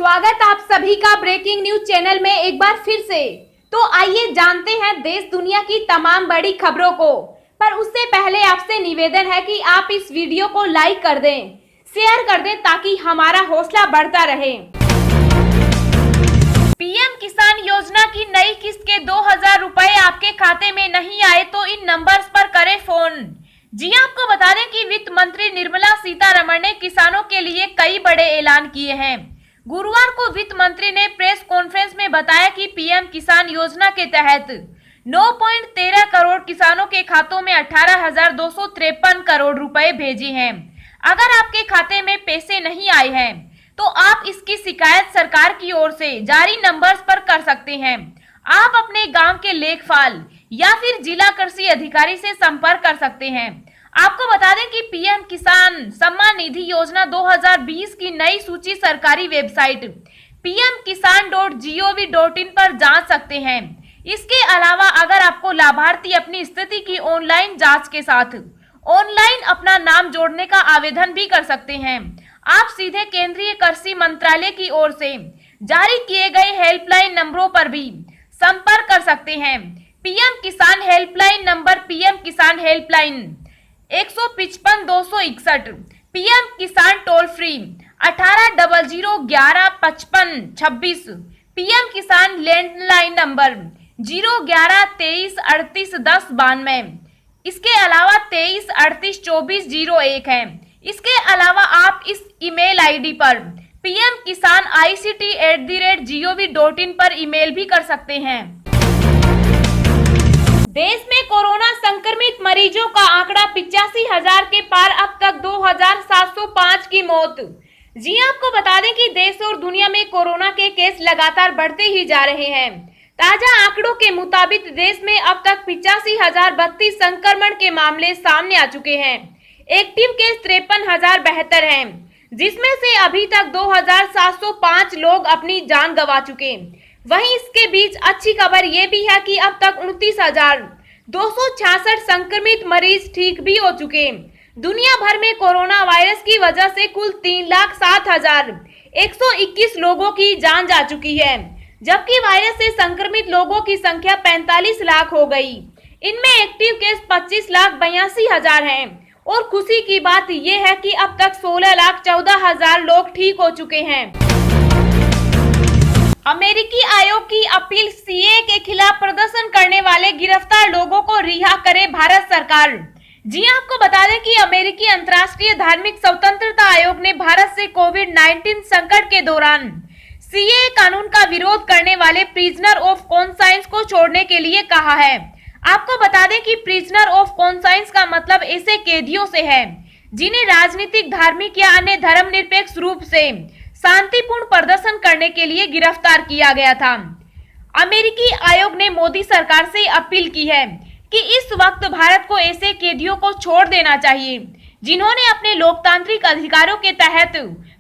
स्वागत आप सभी का ब्रेकिंग न्यूज चैनल में एक बार फिर से। तो आइए जानते हैं देश दुनिया की तमाम बड़ी खबरों को। पर उससे पहले आपसे निवेदन है कि आप इस वीडियो को लाइक कर दें, शेयर कर दें ताकि हमारा हौसला बढ़ता रहे। पीएम किसान योजना की नई किस्त के 2000 रुपए आपके खाते में नहीं आए तो इन नंबर्स पर करें फोन। जी आपको बता दें कि वित्त मंत्री निर्मला सीतारमण ने किसानों के लिए कई बड़े ऐलान किए हैं। गुरुवार को वित्त मंत्री ने प्रेस कॉन्फ्रेंस में बताया कि पीएम किसान योजना के तहत 9.13 करोड़ किसानों के खातों में 18,253 करोड़ रुपए भेजे हैं। अगर आपके खाते में पैसे नहीं आए हैं तो आप इसकी शिकायत सरकार की ओर से जारी नंबर्स पर कर सकते हैं। आप अपने गांव के लेखपाल या फिर जिला कृषि अधिकारी से संपर्क कर सकते हैं। आपको बता दें कि पीएम किसान सम्मान निधि योजना 2020 की नई सूची सरकारी वेबसाइट pmkisan.gov.in पर जांच सकते हैं। इसके अलावा अगर आपको लाभार्थी अपनी स्थिति की ऑनलाइन जांच के साथ ऑनलाइन अपना नाम जोड़ने का आवेदन भी कर सकते हैं। आप सीधे केंद्रीय कृषि मंत्रालय की ओर से जारी किए गए हेल्पलाइन नंबरों पर भी संपर्क कर सकते हैं। पीएम किसान हेल्पलाइन नंबर पीएम किसान हेल्पलाइन 155-261, पीएम किसान टोल फ्री 1800115526, पीएम किसान लैंडलाइन नंबर 01123381092, इसके अलावा 23382401 है। इसके अलावा आप इस ईमेल आईडी पर pmkisanict@gov.in पर ईमेल भी कर सकते हैं। देश में कोरोना संक्रमित मरीजों का आंकड़ा 85,000 के पार, अब तक 2,705 की मौत। जी आपको बता दें कि देश और दुनिया में कोरोना के केस लगातार बढ़ते ही जा रहे हैं। ताजा आंकड़ों के मुताबिक देश में अब तक 85,032 संक्रमण के मामले सामने आ चुके हैं। एक्टिव केस 53,072 हैं, जिसमें से अभी तक 2,705 लोग अपनी जान गंवा चुके। वहीं इसके बीच अच्छी खबर ये भी है कि अब तक 29,266 संक्रमित मरीज ठीक भी हो चुके। दुनिया भर में कोरोना वायरस की वजह से कुल 3,07,121 लोगों की जान जा चुकी है, जबकि वायरस से संक्रमित लोगों की संख्या 45 लाख हो गई। इनमें एक्टिव केस 25,82,000 हैं और खुशी की बात यह है कि अब तक 16,14,000 लोग ठीक हो चुके हैं। अमेरिकी आयोग की अपील, सीए के खिलाफ प्रदर्शन करने वाले गिरफ्तार लोगों को रिहा करे भारत सरकार। जी आपको बता दें कि अमेरिकी अंतर्राष्ट्रीय धार्मिक स्वतंत्रता आयोग ने भारत से कोविड-19 संकट के दौरान सीए कानून का विरोध करने वाले प्रिजनर ऑफ कॉन्साइंस को छोड़ने के लिए कहा है। आपको बता दें कि प्रिजनर ऑफ कॉन्साइंस का मतलब ऐसे कैदियों से है जिन्हें राजनीतिक, धार्मिक या अन्य धर्मनिरपेक्ष रूप से शांतिपूर्ण प्रदर्शन करने के लिए गिरफ्तार किया गया था। अमेरिकी आयोग ने मोदी सरकार से अपील की है कि इस वक्त भारत को ऐसे कैदियों को छोड़ देना चाहिए जिन्होंने अपने लोकतांत्रिक अधिकारों के तहत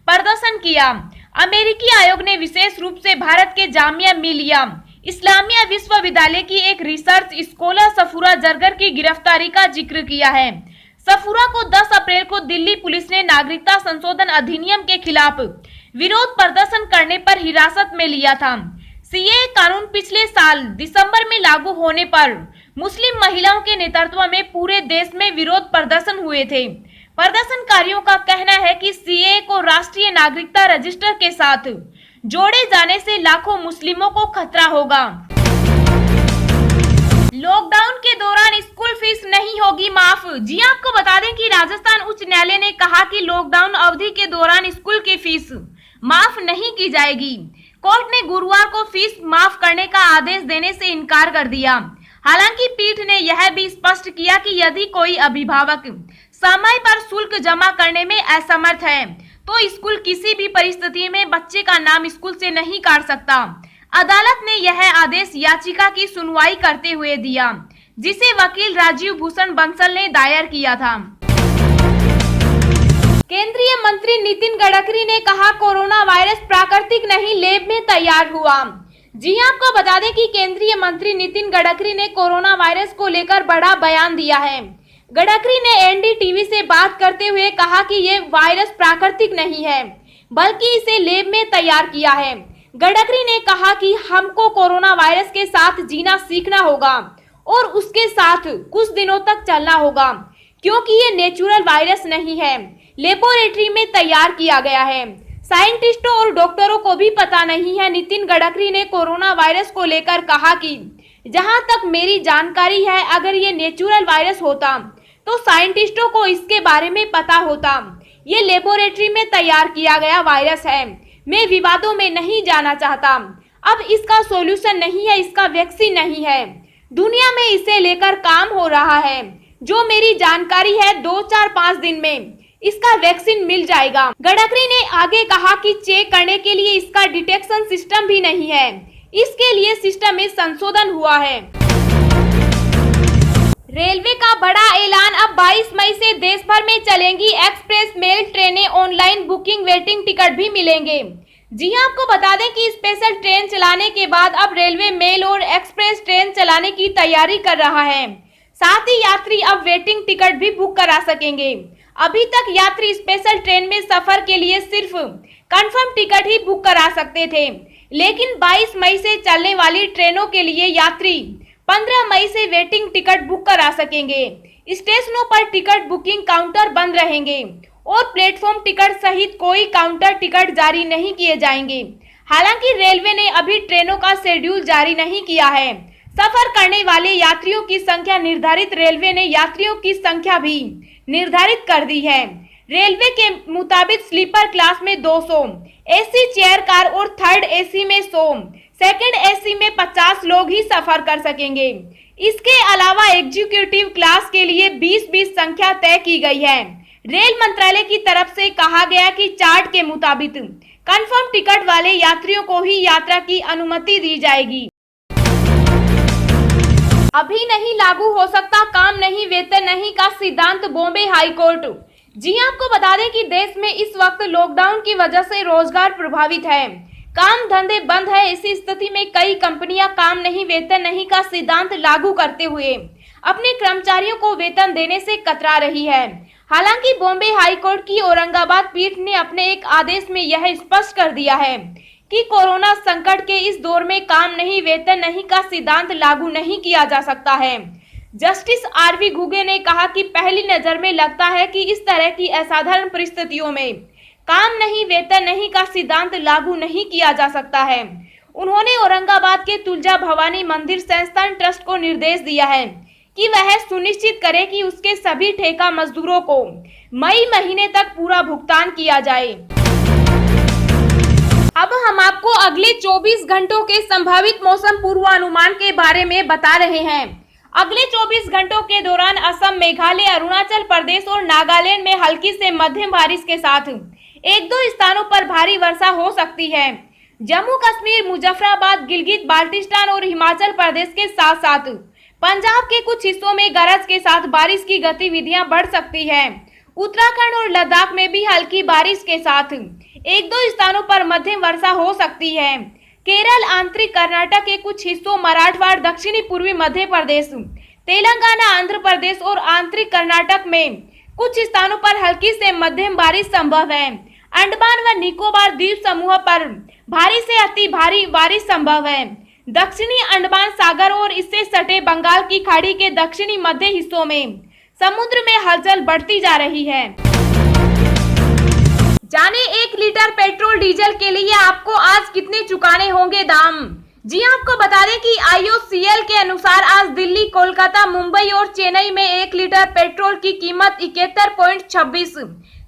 प्रदर्शन किया। अमेरिकी आयोग ने विशेष रूप से भारत के जामिया मिलिया इस्लामिया विश्वविद्यालय की एक रिसर्च स्कॉलर सफूरा जरगर की गिरफ्तारी का जिक्र किया है। सफूरा को 10 अप्रैल को दिल्ली पुलिस ने नागरिकता संशोधन अधिनियम के खिलाफ विरोध प्रदर्शन करने पर हिरासत में लिया था। सीए कानून पिछले साल दिसंबर में लागू होने पर मुस्लिम महिलाओं के नेतृत्व में पूरे देश में विरोध प्रदर्शन हुए थे। प्रदर्शनकारियों का कहना है कि सीए को राष्ट्रीय नागरिकता रजिस्टर के साथ जोड़े जाने से लाखों मुस्लिमों को खतरा होगा। लॉकडाउन के दौरान स्कूल फीस नहीं होगी माफ। जी आपको बता दें कि राजस्थान उच्च न्यायालय ने कहा कि लॉकडाउन अवधि के दौरान स्कूल की फीस माफ नहीं की जाएगी। कोर्ट ने गुरुवार को फीस माफ करने का आदेश देने से इनकार कर दिया। हालांकि पीठ ने यह भी स्पष्ट किया कि यदि कोई अभिभावक समय पर शुल्क जमा करने में असमर्थ है तो स्कूल किसी भी परिस्थिति में बच्चे का नाम स्कूल से नहीं काट सकता। अदालत ने यह आदेश याचिका की सुनवाई करते हुए दिया, जिसे वकील राजीव भूषण बंसल ने दायर किया था। केंद्रीय मंत्री नितिन गडकरी ने कहा, कोरोना वायरस प्राकृतिक नहीं, लैब में तैयार हुआ। जी आपको बता दें कि केंद्रीय मंत्री नितिन गडकरी ने कोरोना वायरस को लेकर बड़ा बयान दिया है। गडकरी ने एनडीटीवी से बात करते हुए कहा कि ये वायरस प्राकृतिक नहीं है, बल्कि इसे लैब में तैयार किया है। गडकरी ने कहा कि हमको कोरोना वायरस के साथ जीना सीखना होगा और उसके साथ कुछ दिनों तक चलना होगा, क्योंकि ये नेचुरल वायरस नहीं है, लेबोरेटरी में तैयार किया गया है। साइंटिस्टों और डॉक्टरों को भी पता नहीं है। नितिन गडकरी ने कोरोना वायरस को लेकर कहा कि जहां तक मेरी जानकारी है, अगर ये नेचुरल वायरस होता तो साइंटिस्टों को इसके बारे में पता होता। ये लेबोरेटरी में तैयार किया गया वायरस है। मैं विवादों में नहीं जाना चाहता। अब इसका सॉल्यूशन नहीं है, इसका वैक्सीन नहीं है। दुनिया में इसे लेकर काम हो रहा है। जो मेरी जानकारी है 2-4-5 दिन में इसका वैक्सीन मिल जाएगा। गडकरी ने आगे कहा कि चेक करने के लिए इसका डिटेक्शन सिस्टम भी नहीं है, इसके लिए सिस्टम में संशोधन हुआ है। रेलवे का बड़ा ऐलान, अब 22 मई से देश भर में चलेंगी एक्सप्रेस मेल ट्रेनें, ऑनलाइन बुकिंग, वेटिंग टिकट भी मिलेंगे। जी हां, आपको बता दें कि स्पेशल ट्रेन चलाने के बाद अब रेलवे मेल और एक्सप्रेस ट्रेन चलाने की तैयारी कर रहा है। साथ ही यात्री अब वेटिंग टिकट भी बुक करा सकेंगे। अभी तक यात्री स्पेशल ट्रेन में सफर के लिए सिर्फ कंफर्म टिकट ही बुक करा सकते थे, लेकिन 22 मई से चलने वाली ट्रेनों के लिए यात्री 15 मई से वेटिंग टिकट बुक करा सकेंगे। स्टेशनों पर टिकट बुकिंग काउंटर बंद रहेंगे और प्लेटफॉर्म टिकट सहित कोई काउंटर टिकट जारी नहीं किए जाएंगे। हालांकि रेलवे ने अभी ट्रेनों का शेड्यूल जारी नहीं किया है। सफर करने वाले यात्रियों की संख्या निर्धारित, रेलवे ने यात्रियों की संख्या भी निर्धारित कर दी है। रेलवे के मुताबिक स्लीपर क्लास में 200, एसी चेयर कार और थर्ड एसी में 100, सेकंड एसी में 50 लोग ही सफर कर सकेंगे। इसके अलावा एग्जीक्यूटिव क्लास के लिए 20-20 संख्या तय की गई है। रेल मंत्रालय की तरफ से कहा गया कि चार्ट के मुताबिक कंफर्म टिकट वाले यात्रियों को ही यात्रा की अनुमति दी जाएगी। अभी नहीं लागू हो सकता काम नहीं वेतन नहीं का सिद्धांत, बॉम्बे हाई कोर्ट। जी आपको बता दें कि देश में इस वक्त लॉकडाउन की वजह से रोजगार प्रभावित है, काम धंधे बंद है। इसी स्थिति में कई कंपनियां काम नहीं वेतन नहीं का सिद्धांत लागू करते हुए अपने कर्मचारियों को वेतन देने से कतरा रही है। हालांकि बॉम्बे हाई कोर्ट की औरंगाबाद पीठ ने अपने एक आदेश में यह स्पष्ट कर दिया है कि कोरोना संकट के इस दौर में काम नहीं वेतन नहीं का सिद्धांत लागू नहीं किया जा सकता है। जस्टिस आरवी घुगे ने कहा कि पहली नजर में लगता है कि इस तरह की असाधारण परिस्थितियों में काम नहीं वेतन नहीं का सिद्धांत लागू नहीं किया जा सकता है। उन्होंने औरंगाबाद के तुलजा भवानी मंदिर संस्थान ट्रस्ट को निर्देश दिया है कि वह सुनिश्चित करे कि उसके सभी ठेका मजदूरों को मई महीने तक पूरा भुगतान किया जाए। अब हम आपको अगले 24 घंटों के संभावित मौसम पूर्वानुमान के बारे में बता रहे हैं। अगले 24 घंटों के दौरान असम, मेघालय, अरुणाचल प्रदेश और नागालैंड में हल्की से मध्यम बारिश के साथ 1-2 स्थानों पर भारी वर्षा हो सकती है। जम्मू कश्मीर, मुजफ्फराबाद, गिलगित बाल्टिस्तान और हिमाचल प्रदेश के साथ साथ पंजाब के कुछ हिस्सों में गरज के साथ बारिश की गतिविधियां बढ़ सकती है। उत्तराखंड और लद्दाख में भी हल्की बारिश के साथ 1-2 स्थानों पर मध्यम वर्षा हो सकती है। केरल, आंतरिक कर्नाटक के कुछ हिस्सों, मराठवाड़ा, दक्षिणी पूर्वी मध्य प्रदेश, तेलंगाना, आंध्र प्रदेश और आंतरिक कर्नाटक में कुछ स्थानों पर हल्की से मध्यम बारिश संभव है। अंडमान व निकोबार द्वीप समूह पर भारी से अति भारी बारिश संभव है। दक्षिणी अंडमान सागर और इससे सटे बंगाल की खाड़ी के दक्षिणी मध्य हिस्सों में समुद्र में हलचल बढ़ती जा रही है। जाने 1 लीटर पेट्रोल डीजल के लिए आपको आज कितने चुकाने होंगे दाम। जी आपको बता दें कि IOCL के अनुसार आज दिल्ली, कोलकाता, मुंबई और चेन्नई में 1 लीटर पेट्रोल की कीमत 71.26,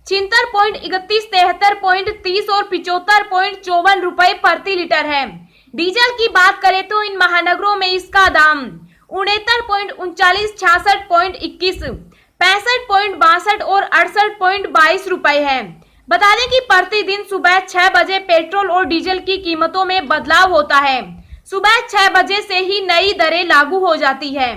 76.31, 73.30 और 75.54 रुपए प्रति लीटर है। डीजल की बात करें तो इन महानगरों में इसका दाम 69.39, 66.21, 65.62 और 68.22 रुपए है। बता दें कि प्रतिदिन सुबह 6 बजे पेट्रोल और डीजल की कीमतों में बदलाव होता है। सुबह 6 बजे से ही नई दरें लागू हो जाती है।